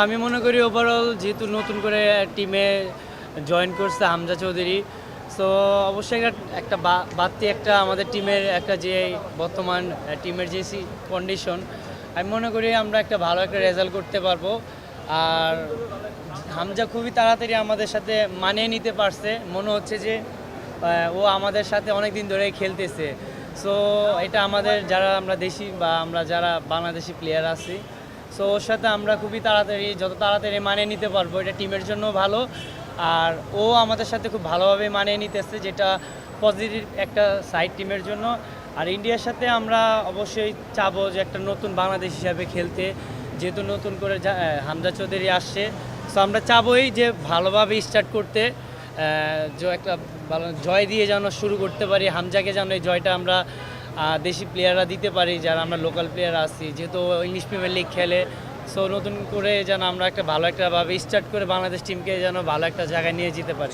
আমি মনে করি ওভারঅল যেহেতু নতুন করে টিমে জয়েন করছে হামজা চৌধুরী, সো অবশ্যই একটা বাড়তি একটা আমাদের টিমের একটা যে বর্তমান টিমের যে কন্ডিশন, আমি মনে করি আমরা একটা ভালো একটা রেজাল্ট করতে পারবো। আর হামজা খুবই তাড়াতাড়ি আমাদের সাথে মানিয়ে নিতে পারছে, মনে হচ্ছে যে ও আমাদের সাথে অনেক দিন ধরেই খেলতেছে। সো এটা আমাদের যারা আমরা দেশি বা আমরা যারা বাংলাদেশি প্লেয়ার আছি, সো ওর সাথে আমরা খুবই তাড়াতাড়ি যত তাড়াতাড়ি মানিয়ে নিতে পারবো এটা টিমের জন্য ভালো। আর ও আমাদের সাথে খুব ভালোভাবে মানিয়ে নিতেছে, যেটা পজিটিভ একটা সাইড টিমের জন্য। আর ইন্ডিয়ার সাথে আমরা অবশ্যই চাবো যে একটা নতুন বাংলাদেশ হিসাবে খেলতে, যেহেতু নতুন করে হামজা চৌধুরী আসছে। সো আমরা চাবোই যে ভালোভাবে স্টার্ট করতে, যে একটা ভালো জয় দিয়ে যেন শুরু করতে পারি। হামজাকে যেন এই জয়টা আমরা দেশি প্লেয়াররা দিতে পারি, যারা আমরা লোকাল প্লেয়ার আছি, যেহেতু ইংলিশ প্রিমিয়ার লিগ খেলে। সো নতুন করে যেন আমরা একটা ভালো একটা ভাবে স্টার্ট করে বাংলাদেশ টিমকে যেন ভালো একটা জায়গায় নিয়ে যেতে পারি।